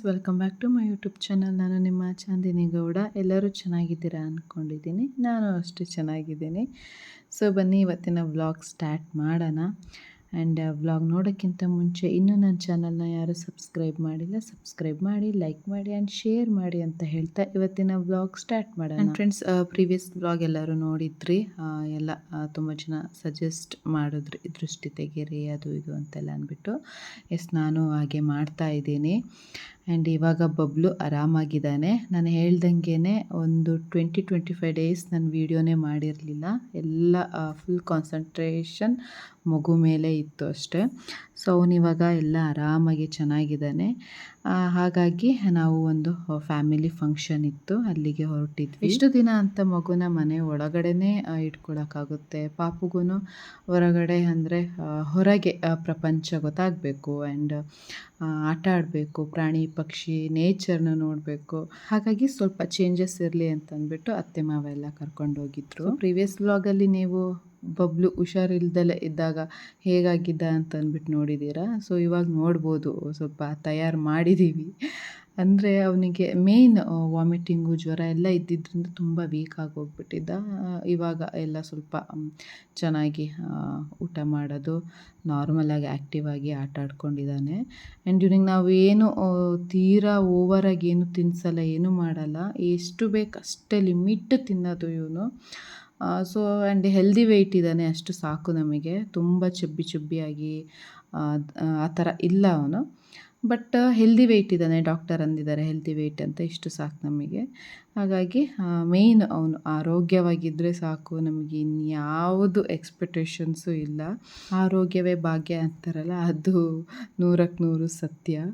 Welcome back to my YouTube channel. ನಾನು ನಿಮ್ಮ ಚಾಂದಿನಿ ಗೌಡ. ಎಲ್ಲರೂ ಚೆನ್ನಾಗಿದ್ದೀರಾ ಅಂದ್ಕೊಂಡಿದ್ದೀನಿ. ನಾನು ಅಷ್ಟೇ ಚೆನ್ನಾಗಿದ್ದೀನಿ. ಸೊ ಬನ್ನಿ ಇವತ್ತಿನ ವ್ಲಾಗ್ ಸ್ಟಾರ್ಟ್ ಮಾಡೋಣ. ಆ್ಯಂಡ್ ವ್ಲಾಗ್ ನೋಡೋಕ್ಕಿಂತ ಮುಂಚೆ ಇನ್ನೂ ನನ್ನ ಚಾನಲ್ನ ಯಾರು ಸಬ್ಸ್ಕ್ರೈಬ್ ಮಾಡಿಲ್ಲ, ಸಬ್ಸ್ಕ್ರೈಬ್ ಮಾಡಿ, ಲೈಕ್ ಮಾಡಿ ಆ್ಯಂಡ್ ಶೇರ್ ಮಾಡಿ ಅಂತ ಹೇಳ್ತಾ ಇವತ್ತಿನ ವ್ಲಾಗ್ ಸ್ಟಾರ್ಟ್ ಮಾಡೋಣ. ಆ್ಯಂಡ್ ಫ್ರೆಂಡ್ಸ್, ಪ್ರೀವಿಯಸ್ ವ್ಲಾಗ್ ಎಲ್ಲರೂ ನೋಡಿದ್ರಿ. ಎಲ್ಲ ತುಂಬ ಜನ ಸಜೆಸ್ಟ್ ಮಾಡಿದ್ರಿ, ದೃಷ್ಟಿ ತೆಗೀರಿ ಅದು ಇದು ಅಂತೆಲ್ಲ ಅಂದ್ಬಿಟ್ಟು. ಎಸ್, ನಾನು ಹಾಗೆ ಮಾಡ್ತಾ ಇದ್ದೀನಿ. ಆ್ಯಂಡ್ ಇವಾಗ ಬಬ್ಲು ಆರಾಮಾಗಿದ್ದಾನೆ. ನಾನು ಹೇಳ್ದಂಗೆ ಒಂದು 20-25 ಡೇಸ್ ನಾನು ವೀಡಿಯೋನೇ ಮಾಡಿರಲಿಲ್ಲ. ಎಲ್ಲ ಫುಲ್ ಕಾನ್ಸಂಟ್ರೇಷನ್ ಮಗು ಮೇಲೆ ಇತ್ತು ಅಷ್ಟೇ. ಸೊ ಅವನಿವಾಗ ಎಲ್ಲ ಆರಾಮಾಗಿ ಚೆನ್ನಾಗಿದ್ದಾನೆ. ಹಾಗಾಗಿ ನಾವು ಒಂದು ಫ್ಯಾಮಿಲಿ ಫಂಕ್ಷನ್ ಇತ್ತು, ಅಲ್ಲಿಗೆ ಹೊರಟಿದ್ವಿ. ಇಷ್ಟು ದಿನ ಅಂತ ಮಗುನ ಮನೆ ಒಳಗಡೆನೇ ಇಟ್ಕೊಳ್ಳೋಕ್ಕಾಗುತ್ತೆ. ಪಾಪುಗೂ ಹೊರಗಡೆ ಅಂದರೆ ಹೊರಗೆ ಪ್ರಪಂಚ ಗೊತ್ತಾಗಬೇಕು. ಆ್ಯಂಡ್ ಆಟ ಆಡಬೇಕು, ಪ್ರಾಣಿ ಪಕ್ಷಿ ನೇಚರ್ನ ನೋಡಬೇಕು. ಹಾಗಾಗಿ ಸ್ವಲ್ಪ ಚೇಂಜಸ್ ಇರಲಿ ಅಂತಂದ್ಬಿಟ್ಟು ಅತ್ತೆ ಮಾವ ಎಲ್ಲ ಕರ್ಕೊಂಡು ಹೋಗಿದ್ರು. ಪ್ರೀವಿಯಸ್ ವ್ಲಾಗಲ್ಲಿ ನೀವು ಬಬ್ಲು ಹುಷಾರಿಲ್ದಲೇ ಇದ್ದಾಗ ಹೇಗಾಗಿದ್ದ ಅಂತ ಅಂದ್ಬಿಟ್ಟು ನೋಡಿದ್ದೀರಾ. ಸೊ ಇವಾಗ ನೋಡ್ಬೋದು, ಸ್ವಲ್ಪ ತಯಾರು ಮಾಡಿದ್ದೀವಿ. ಅಂದರೆ ಅವನಿಗೆ ಮೇಯ್ನ್ ವಾಮಿಟಿಂಗು, ಜ್ವರ ಎಲ್ಲ ಇದ್ದಿದ್ದರಿಂದ ತುಂಬ ವೀಕ್ ಆಗೋಗ್ಬಿಟ್ಟಿದ್ದ. ಇವಾಗ ಎಲ್ಲ ಸ್ವಲ್ಪ ಚೆನ್ನಾಗಿ ಊಟ ಮಾಡೋದು, ನಾರ್ಮಲಾಗಿ ಆ್ಯಕ್ಟಿವ್ ಆಗಿ ಆಟ ಆಡ್ಕೊಂಡಿದ್ದಾನೆ. ಆ್ಯಂಡ್ ಇವ್ನಿಗೆ ನಾವು ಏನು ತೀರಾ ಓವರಾಗಿ ಏನು ತಿನ್ನಿಸಲ್ಲ, ಏನೂ ಮಾಡಲ್ಲ. ಎಷ್ಟು ಬೇಕು ಅಷ್ಟೇ ಲಿಮಿಟ್ ತಿನ್ನೋದು ಇವನು. ಸೊ ಆ್ಯಂಡ್ ಹೆಲ್ದಿ ವೆಯ್ಟ್ ಇದ್ದಾನೆ, ಅಷ್ಟು ಸಾಕು ನಮಗೆ. ತುಂಬ ಚಬ್ಬಿಯಾಗಿ ಆ ಥರ ಇಲ್ಲ ಅವನು. ಬಟ್ ಹೆಲ್ದಿ ವೆಯ್ಟ್ ಇದ್ದಾನೆ. ಡಾಕ್ಟರ್ ಅಂದಿದ್ದಾರೆ ಹೆಲ್ದಿ ವೆಯ್ಟ್ ಅಂತ, ಇಷ್ಟು ಸಾಕು ನಮಗೆ. ಹಾಗಾಗಿ ಮೇಯ್ನ್ ಅವನು ಆರೋಗ್ಯವಾಗಿದ್ದರೆ ಸಾಕು, ನಮಗೆ ಇನ್ಯಾವುದು ಎಕ್ಸ್ಪೆಕ್ಟೇಷನ್ಸು ಇಲ್ಲ. ಆರೋಗ್ಯವೇ ಭಾಗ್ಯ ಅಂತಾರಲ್ಲ, ಅದು 100% ಸತ್ಯ.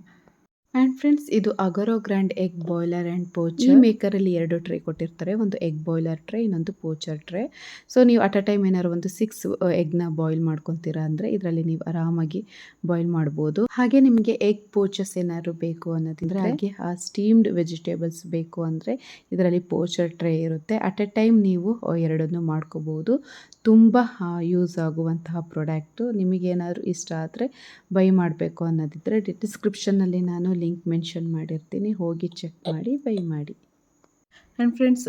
ಆ್ಯಂಡ್ ಫ್ರೆಂಡ್ಸ್, ಇದು Agaro grand egg boiler and poacher. ಈ ಮೇಕರಲ್ಲಿ 2 ಟ್ರೇ ಕೊಟ್ಟಿರ್ತಾರೆ, ಒಂದು ಎಗ್ ಬಾಯ್ಲರ್ ಟ್ರೇ, ಇನ್ನೊಂದು ಪೋಚರ್ ಟ್ರೇ. ಸೊ ನೀವು ಅಟ್ ಅ ಟೈಮ್ ಏನಾದ್ರು ಒಂದು 6 ಎಗ್ನ ಬಾಯ್ಲ್ ಮಾಡ್ಕೊತೀರಾ ಅಂದರೆ ಇದರಲ್ಲಿ ನೀವು ಆರಾಮಾಗಿ ಬಾಯ್ಲ್ ಮಾಡ್ಬೋದು. ಹಾಗೆ ನಿಮಗೆ ಎಗ್ ಪೋಚಸ್ ಏನಾದ್ರು ಬೇಕು ಅನ್ನೋದಿದ್ರೆ, ಹಾಗೆ ಸ್ಟೀಮ್ಡ್ ವೆಜಿಟೇಬಲ್ಸ್ ಬೇಕು ಅಂದರೆ ಇದರಲ್ಲಿ ಪೋಚರ್ ಟ್ರೇ ಇರುತ್ತೆ. ಅಟ್ ಎ ಟೈಮ್ ನೀವು 2 ಮಾಡ್ಕೋಬೋದು. ತುಂಬ ಯೂಸ್ ಆಗುವಂತಹ ಪ್ರಾಡಕ್ಟು. ನಿಮಗೇನಾದರೂ ಇಷ್ಟ ಆದರೆ ಬೈ ಮಾಡಬೇಕು ಅನ್ನೋದಿದ್ದರೆ ಡಿಸ್ಕ್ರಿಪ್ಷನ್ನಲ್ಲಿ ನಾನು ಲಿಂಕ್ ಮೆನ್ಷನ್ ಮಾಡಿರ್ತೀನಿ, ಹೋಗಿ ಚೆಕ್ ಮಾಡಿ ಬೈ ಮಾಡಿ. ಆ್ಯಂಡ್ ಫ್ರೆಂಡ್ಸ್,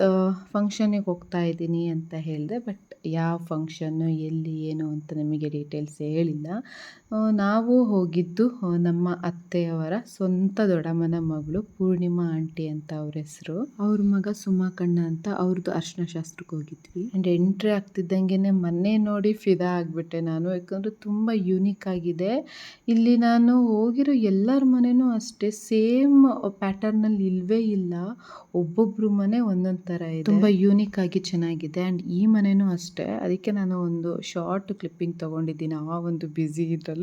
ಫಂಕ್ಷನಿಗೆ ಹೋಗ್ತಾ ಇದ್ದೀನಿ ಅಂತ ಹೇಳಿದೆ, ಬಟ್ ಯಾವ ಫಂಕ್ಷನ್ನು, ಎಲ್ಲಿ, ಏನು ಅಂತ ನಿಮಗೆ ಡೀಟೇಲ್ಸ್ ಹೇಳಿಲ್ಲ. ನಾವು ಹೋಗಿದ್ದು ನಮ್ಮ ಅತ್ತೆಯವರ ಸ್ವಂತ ದೊಡ್ಡಮ್ಮನ ಮಗಳು ಪೂರ್ಣಿಮಾ ಆಂಟಿ ಅಂತ ಅವ್ರ ಹೆಸರು. ಅವ್ರ ಮಗ ಸುಮಾಕಣ್ಣ ಅಂತ, ಅವ್ರದ್ದು ಅರ್ಶಿನ ಶಾಸ್ತ್ರಕ್ಕೆ ಹೋಗಿದ್ವಿ. ಆ್ಯಂಡ್ ಎಂಟ್ರಿ ಆಗ್ತಿದ್ದಂಗೆ ಮನೆ ನೋಡಿ ಫಿದಾ ಆಗಿಬಿಟ್ಟೆ ನಾನು. ಯಾಕಂದರೆ ತುಂಬ ಯೂನಿಕ್ ಆಗಿದೆ. ಇಲ್ಲಿ ನಾನು ಹೋಗಿರೋ ಎಲ್ಲರ ಮನೆಯೂ ಅಷ್ಟೇ ಸೇಮ್ ಪ್ಯಾಟರ್ನಲ್ಲಿ ಇಲ್ಲವೇ ಇಲ್ಲ. ಒಬ್ಬೊಬ್ರು ಮನೆ ಒಂದೊಂದು ಥರ ಇದೆ, ತುಂಬ ಯೂನಿಕ್ ಆಗಿ ಚೆನ್ನಾಗಿದೆ. ಆ್ಯಂಡ್ ಈ ಮನೆಯೂ ಅಷ್ಟೇ. ಅದಕ್ಕೆ ನಾನು ಒಂದು ಶಾರ್ಟ್ ಕ್ಲಿಪ್ಪಿಂಗ್ ತೊಗೊಂಡಿದ್ದೀನಿ. ಆ ಒಂದು ಬ್ಯುಸಿ ಇದ್ರಲ್ಲೂ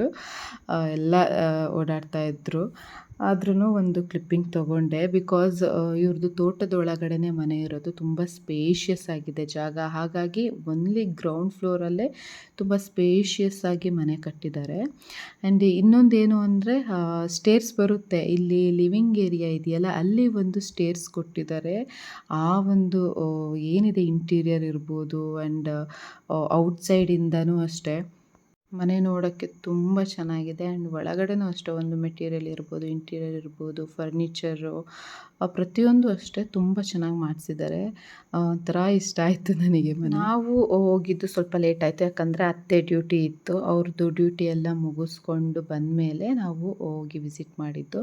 ಎಲ್ಲ ಓಡಾಡ್ತಾ ಇದ್ರು, ಆದ್ರೂ ಒಂದು ಕ್ಲಿಪ್ಪಿಂಗ್ ತೊಗೊಂಡೆ. ಬಿಕಾಸ್ ಇವ್ರದ್ದು ತೋಟದೊಳಗಡೆ ಮನೆ ಇರೋದು, ತುಂಬ ಸ್ಪೇಷಿಯಸ್ ಆಗಿದೆ ಜಾಗ. ಹಾಗಾಗಿ ಒನ್ಲಿ ಗ್ರೌಂಡ್ ಫ್ಲೋರಲ್ಲೇ ತುಂಬ ಸ್ಪೇಷಿಯಸ್ ಆಗಿ ಮನೆ ಕಟ್ಟಿದ್ದಾರೆ. ಆ್ಯಂಡ್ ಇನ್ನೊಂದೇನು ಅಂದರೆ ಸ್ಟೇರ್ಸ್ ಬರುತ್ತೆ. ಇಲ್ಲಿ ಲಿವಿಂಗ್ ಏರಿಯಾ ಇದೆಯಲ್ಲ, ಅಲ್ಲಿ ಒಂದು ಸ್ಟೇರ್ಸ್ ಕೊಟ್ಟಿದ್ದಾರೆ. ಆ ಒಂದು ಏನಿದೆ ಇಂಟೀರಿಯರ್ ಇರ್ಬೋದು ಆ್ಯಂಡ್ ಔಟ್ಸೈಡಿಂದನೂ ಅಷ್ಟೇ ಮನೆ ನೋಡೋಕ್ಕೆ ತುಂಬ ಚೆನ್ನಾಗಿದೆ. ಆ್ಯಂಡ್ ಒಳಗಡೆನೂ ಅಷ್ಟೇ, ಒಂದು ಮೆಟೀರಿಯಲ್ ಇರ್ಬೋದು, ಇಂಟೀರಿಯರ್ ಇರ್ಬೋದು, ಫರ್ನಿಚರು, ಪ್ರತಿಯೊಂದು ಅಷ್ಟೇ ತುಂಬ ಚೆನ್ನಾಗಿ ಮಾಡಿಸಿದ್ದಾರೆ. ಒಂಥರ ಇಷ್ಟ ಆಯಿತು ನನಗೆ ಮನೆ. ನಾವು ಹೋಗಿದ್ದು ಸ್ವಲ್ಪ ಲೇಟ್ ಆಯಿತು, ಯಾಕಂದರೆ ಅತ್ತೆ ಡ್ಯೂಟಿ ಇತ್ತು. ಅವ್ರದ್ದು ಡ್ಯೂಟಿ ಎಲ್ಲ ಮುಗಿಸ್ಕೊಂಡು ಬಂದಮೇಲೆ ನಾವು ಹೋಗಿ ವಿಸಿಟ್ ಮಾಡಿದ್ದು.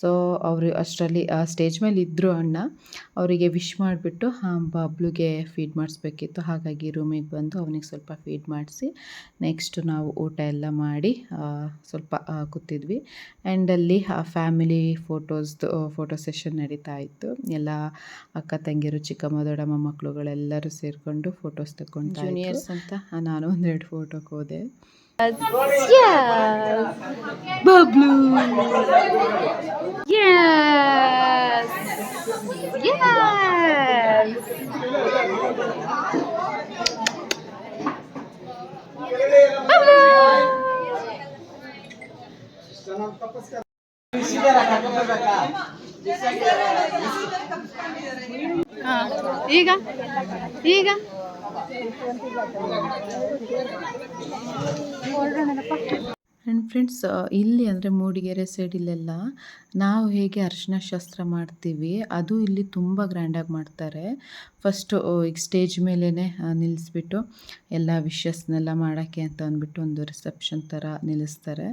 ಸೊ ಅವರು ಅಷ್ಟರಲ್ಲಿ ಸ್ಟೇಜ್ ಮೇಲೆ ಇದ್ದರು ಅಣ್ಣ. ಅವರಿಗೆ ವಿಶ್ ಮಾಡಿಬಿಟ್ಟು ಬಬ್ಲುಗೆ ಫೀಡ್ ಮಾಡಿಸ್ಬೇಕಿತ್ತು. ಹಾಗಾಗಿ ರೂಮಿಗೆ ಬಂದು ಅವನಿಗೆ ಸ್ವಲ್ಪ ಫೀಡ್ ಮಾಡಿಸಿ ನೆಕ್ಸ್ಟ್ ನಾವು ಊಟ ಎಲ್ಲ ಮಾಡಿ ಸ್ವಲ್ಪ ಕೂತಿದ್ವಿ. ಆ್ಯಂಡ್ ಅಲ್ಲಿ ಫ್ಯಾಮಿಲಿ ಫೋಟೋ ಸೆಷನ್ ನಡೀತಾ ಇತ್ತು. ಎಲ್ಲ ಅಕ್ಕ ತಂಗಿರು, ಚಿಕ್ಕಮ್ಮ, ದೊಡ್ಡಮ್ಮ ಮಕ್ಕಳುಗಳೆಲ್ಲರೂ ಸೇರಿಕೊಂಡು ಫೋಟೋಸ್ ತಗೊಂಡು ಜೂನಿಯರ್ಸ್ ಅಂತ ನಾನು 1-2 ಫೋಟೋಗೆ ಹೋದೆ. ಬಬ್ಲು ಈಗ ಈಗ ಆ್ಯಂಡ್ ಫ್ರೆಂಡ್ಸ್ ಇಲ್ಲಿ ಅಂದರೆ ಮೂಡಿಗೆರೆ ಸೈಡಿಲೆಲ್ಲ ನಾವು ಹೇಗೆ ಅರಿಶಿನ ಶಾಸ್ತ್ರ ಮಾಡ್ತೀವಿ ಅದು ಇಲ್ಲಿ ತುಂಬ ಗ್ರ್ಯಾಂಡಾಗಿ ಮಾಡ್ತಾರೆ. ಫಸ್ಟು ಈಗ ಸ್ಟೇಜ್ ಮೇಲೇ ನಿಲ್ಲಿಸ್ಬಿಟ್ಟು ಎಲ್ಲ ವಿಶಸ್ನೆಲ್ಲ ಮಾಡೋಕ್ಕೆ ಅಂತ ಅಂದ್ಬಿಟ್ಟು ಒಂದು ರಿಸೆಪ್ಷನ್ ಥರ ನಿಲ್ಲಿಸ್ತಾರೆ.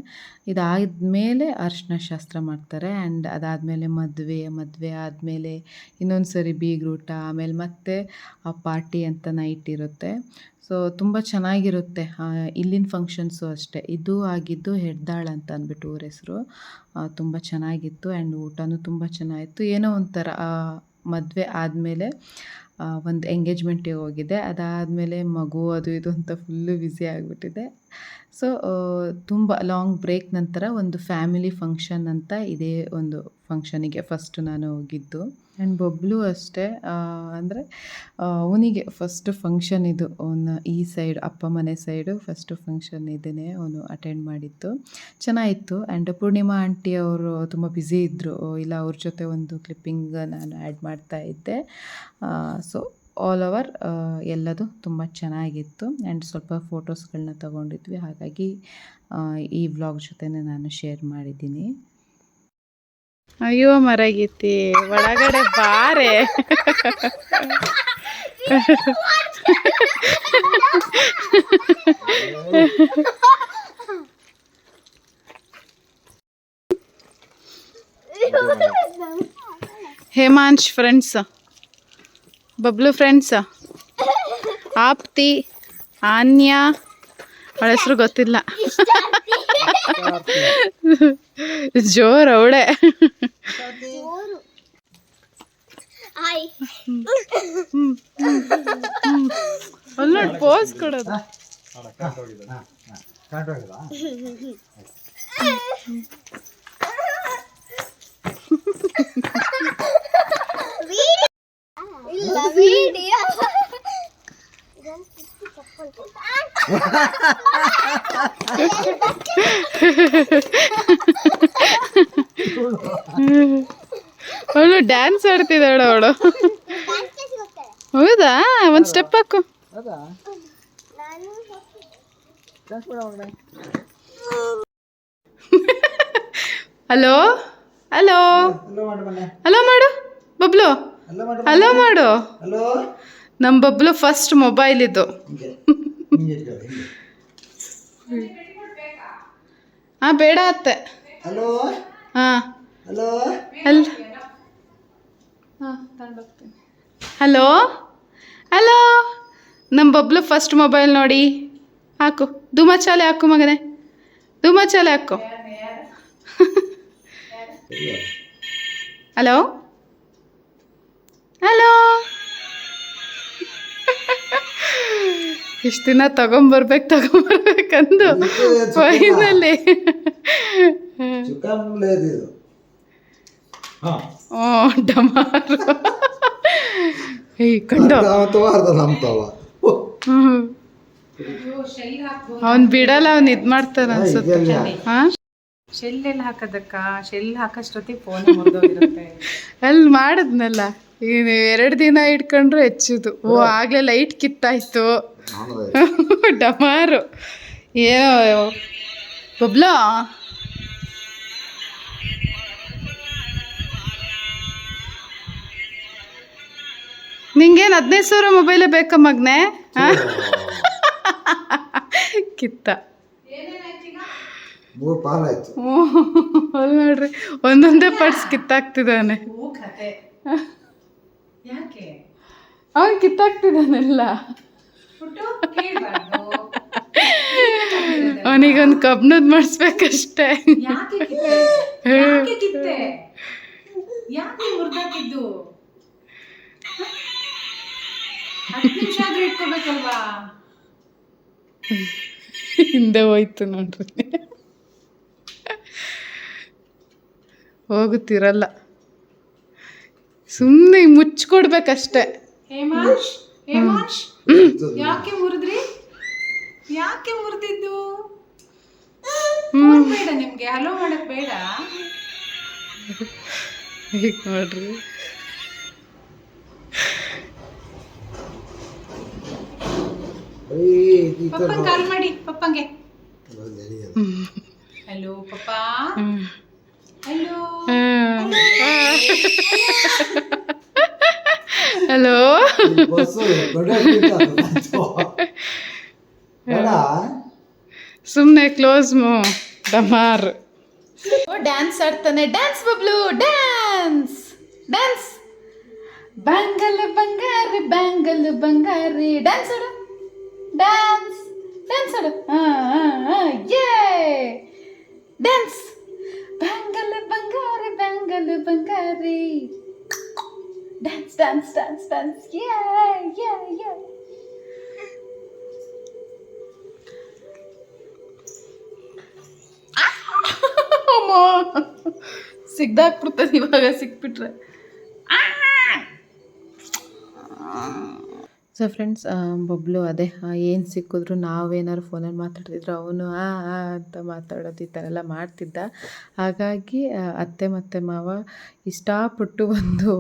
ಇದಾದಮೇಲೆ ಅರಿಶಿನ ಶಾಸ್ತ್ರ ಮಾಡ್ತಾರೆ. ಆ್ಯಂಡ್ ಅದಾದಮೇಲೆ ಮದುವೆ ಆದಮೇಲೆ ಇನ್ನೊಂದು ಸರಿ ಬೀಗ್ರೂಟ, ಆಮೇಲೆ ಮತ್ತೆ ಆ ಪಾರ್ಟಿ ಅಂತ ನೈಟ್ ಇರುತ್ತೆ. ಸೊ ತುಂಬ ಚೆನ್ನಾಗಿರುತ್ತೆ. ಇಲ್ಲಿನ ಫಂಕ್ಷನ್ಸು ಅಷ್ಟೇ. ಇದು ಆಗಿದ್ದು ಹೆಡ್ದಾಳ್ ಅಂತ ಅಂದ್ಬಿಟ್ಟು ಊರ ಹೆಸರು. ತುಂಬ ಚೆನ್ನಾಗಿತ್ತು ಆ್ಯಂಡ್ ಊಟನೂ ತುಂಬ ಚೆನ್ನಾಗಿತ್ತು. ಏನೋ ಒಂಥರ ಮದುವೆ ಆದಮೇಲೆ ಒಂದು ಎಂಗೇಜ್ಮೆಂಟಿಗೆ ಹೋಗಿದ್ದೆ. ಅದಾದಮೇಲೆ ಮಗು ಅದು ಇದು ಅಂತ ಫುಲ್ಲು ಬ್ಯುಸಿ ಆಗಿಬಿಟ್ಟಿದೆ. ಸೊ ತುಂಬ ಲಾಂಗ್ ಬ್ರೇಕ್ ನಂತರ ಒಂದು ಫ್ಯಾಮಿಲಿ ಫಂಕ್ಷನ್ ಅಂತ ಇದೇ ಒಂದು ಫಂಕ್ಷನಿಗೆ ಫಸ್ಟು ನಾನು ಹೋಗಿದ್ದು. ಆ್ಯಂಡ್ ಬಬ್ಲು ಅಷ್ಟೇ ಅಂದರೆ ಅವನಿಗೆ ಫಸ್ಟ್ ಫಂಕ್ಷನ್ ಇದು. ಈ ಸೈಡ್ ಅಪ್ಪ ಮನೆ ಸೈಡು ಫಸ್ಟು ಫಂಕ್ಷನ್ ಇದನ್ನೇ ಅವನು ಅಟೆಂಡ್ ಮಾಡಿದ್ದು. ಚೆನ್ನಾಗಿತ್ತು. ಆ್ಯಂಡ್ ಪೂರ್ಣಿಮಾ ಆಂಟಿ ಅವರು ತುಂಬ ಬ್ಯುಸಿ ಇದ್ದರು. ಇಲ್ಲ ಅವ್ರ ಜೊತೆ ಒಂದು ಕ್ಲಿಪ್ಪಿಂಗ್ ನಾನು ಆ್ಯಡ್ ಮಾಡ್ತಾ ಇದ್ದೆ. ಸೊ ಆಲ್ ಓವರ್ ಎಲ್ಲದು ತುಂಬ ಚೆನ್ನಾಗಿತ್ತು. ಆ್ಯಂಡ್ ಸ್ವಲ್ಪ ಫೋಟೋಸ್ಗಳನ್ನ ತಗೊಂಡಿದ್ವಿ. ಹಾಗಾಗಿ ಈ ವ್ಲಾಗ್ ಜೊತೆನೇ ನಾನು ಶೇರ್ ಮಾಡಿದ್ದೀನಿ. ಅಯ್ಯೋ ಮರಗೀತಿ ಒಳಗಡೆ ಬಾರೆ. ಹೇಮಾಂಶ್ ಫ್ರೆಂಡ್ಸ್, ಬಬ್ಲು ಫ್ರೆಂಡ್ಸ್, ಆಪ್ತಿ, ಆನ್ಯಾ, ಅವಳ ಹೆಸರು ಗೊತ್ತಿಲ್ಲ, ಜೋರ್ ಅವಳೆ. ಅಲ್ಲಿ ನೋಡಿ ಪೋಸ್ ಕೊಡೋದು. ಅವಳು ಡ್ಯಾನ್ಸ್ ಆಡ್ತಿದ್ದಾಳ ಅವಳು. ಹೌದಾ? ಒಂದು ಸ್ಟೆಪ್ ಹಾಕು. ಹಲೋ ಹಲೋ ಹಲೋ ಮಾಡು ಬಬ್ಲು, ಹಲೋ ಮಾಡು. ನಮ್ಮ ಬಬ್ಲು ಫಸ್ಟ್ ಮೊಬೈಲ್ ಇದು. ಬೇಡ ಅತ್ತೆ. ಹಾಂ ಹಲೋ ಹಲೋ. ನಮ್ಮ ಬಬ್ಲು ಫಸ್ಟ್ ಮೊಬೈಲ್ ನೋಡಿ. ಹಾಕು ಧೂಮಚಾಲೆ ಹಾಕು ಮಗನೇ, ಧೂಮಚಾಲೆ ಹಾಕು. Hello hello. ಇಷ್ಟು ದಿನ ತಗೊಂಬರ್ಬೇಕಂದು ಫೈನಲಿ ಡಮಾರು ಕಂಡು ಅವನ್ ಬಿಡಲ್ಲ, ಅವ್ನು ಇದು ಮಾಡ್ತಾನ ಅನ್ಸುತ್ತೆ. ಹಾಂ ಶೆಲ್ಲೆಲ್ಲ ಹಾಕೋದಕ್ಕ, ಶೆಲ್ ಹಾಕೋಷ್ಟೊತ್ತಿಗೆ ಫೋನ್ ಮುರಿದೋಗಿರುತ್ತೆ. ಅಲ್ಲಿ ಮಾಡಿದ್ನಲ್ಲ, ಈಗ 2 ದಿನ ಇಟ್ಕೊಂಡ್ರು ಹೆಚ್ಚಿದು. ಆಗ್ಲೇ ಲೈಟ್ ಕಿತ್ತಾಯ್ತು. ಡಮಾರು ಏನೋ ಬಬ್ಲಾ. ನಿಂಗೇನು 15,000 ಮೊಬೈಲೇ ಬೇಕಾ ಮಗ್ನೆ? ಕಿತ್ತ ಅಲ್ಲಿ ನೋಡ್ರಿ, ಒಂದೊಂದೇ ಪಾರ್ಟ್ಸ್ ಕಿತ್ತಾಕ್ತಿದ್ದಾನೆ. ಅವನು ಕಿತ್ತಾಕ್ತಿದ್ದಾನೆಲ್ಲ. ಅವನಿಗೊಂದು ಕಬ್ನದ್ ಮಾಡಿಸ್ಬೇಕಷ್ಟೇ. ಹಿಂದೆ ಹೋಯ್ತು ನೋಡ್ರಿ, ಹೋಗುತ್ತಿರಲ್ಲ. ಸುಮ್ಮನೆ ಮುಚ್ಕೊಡ್ಬೇಕಷ್ಟೆ. ಹೇಮಾಂಶ್, ಯಾಕೆ ಮುರಿದ್ರಿ? ಯಾಕೆ ಮುರಿದಿದ್ದು? ಬೇಡ ನಿಮ್ಗೆ, ಹಲೋ ಮಾಡಕ್ ಬೇಡ. ಈಗ ನೋಡ್ರಿ, ಪಪ್ಪನ್ ಕಾಲ್ ಮಾಡಿ, ಪಪ್ಪಂಗೆ ಹಲೋ ಪಪ್ಪಾ. ಹಲೋ. ಹಲೋ. ಸುಮ್ಮನೆ ಕ್ಲೋಸ್ ಡಮಾರ್. ಡ್ಯಾನ್ಸ್ ಆಡ್ತಾನೆ. Dance Bablu, dance dance. Bangle ಬಂಗಾರಿ, ಬ್ಯಾಂಗಲ್ ಬಂಗಾರಿ. ಡ್ಯಾನ್ಸ್ ಆಡು, ಡ್ಯಾನ್ಸ್ ಡ್ಯಾನ್ಸ್ ಆಡು. ಯೇ ಡ್ಯಾನ್ಸ್. ಬ್ಯಾಂಗಲ್ ಬಂಗಾರಿ, ಬ್ಯಾಂಗಲ್ ಬಂಗಾರಿ. Dance dance dance dance. ಯೇ ಯೇ ಯೇ. ಸಿಗ್ದಾಕ್ಬಿಡ್ತದೆ ಇವಾಗ ಸಿಕ್ಬಿಟ್ರೆ. ಸೊ ಫ್ರೆಂಡ್ಸ್, ಬಬ್ಲು ಅದೇ ಏನು ಸಿಕ್ಕಿದ್ರು ನಾವೇನಾದ್ರು ಫೋನಲ್ಲಿ ಮಾತಾಡ್ತಿದ್ರು ಅವನು ಅಂತ ಮಾತಾಡೋದು ಈ ಥರ ಎಲ್ಲ ಮಾಡ್ತಿದ್ದ. ಹಾಗಾಗಿ ಅತ್ತೆ ಮತ್ತು ಮಾವ ಇಷ್ಟಪಟ್ಟು ಒಂದು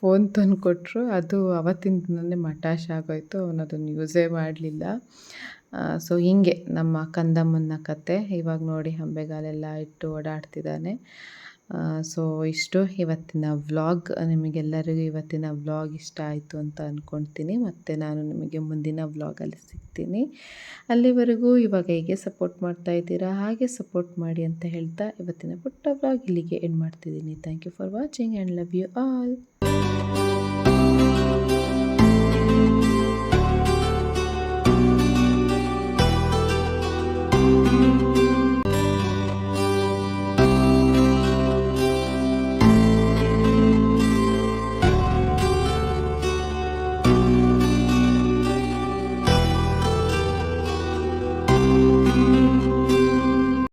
ಫೋನ್ ತಂದು ಕೊಟ್ಟರು. ಅದು ಅವತ್ತಿನ ದಿನವೇ ಮಟಾಶ್ ಆಗೋಯ್ತು. ಅವನು ಅದನ್ನು ಯೂಸೇ ಮಾಡಲಿಲ್ಲ. ಸೊ ಹೀಗೆ ನಮ್ಮ ಕಂದಮ್ಮನ ಕತೆ. ಇವಾಗ ನೋಡಿ ಅಂಬೆಗಾಲೆಲ್ಲ ಇಟ್ಟು ಓಡಾಡ್ತಿದ್ದಾನೆ. ಸೊ ಇಷ್ಟು ಇವತ್ತಿನ ವ್ಲಾಗ್. ನಿಮಗೆಲ್ಲರಿಗೂ ಇವತ್ತಿನ ವ್ಲಾಗ್ ಇಷ್ಟ ಆಯಿತು ಅಂತ ಅಂದ್ಕೊಳ್ತೀನಿ. ಮತ್ತು ನಾನು ನಿಮಗೆ ಮುಂದಿನ ವ್ಲಾಗಲ್ಲಿ ಸಿಗ್ತೀನಿ. ಅಲ್ಲಿವರೆಗೂ ಇವಾಗ ಹೇಗೆ ಸಪೋರ್ಟ್ ಮಾಡ್ತಾ ಇದ್ದೀರಾ ಹಾಗೆ ಸಪೋರ್ಟ್ ಮಾಡಿ ಅಂತ ಹೇಳ್ತಾ ಇವತ್ತಿನ ಪುಟ್ಟ ವ್ಲಾಗ್ ಇಲ್ಲಿಗೆ ಎಂಡ್ ಮಾಡ್ತಿದ್ದೀನಿ. Thank you for watching and love you all.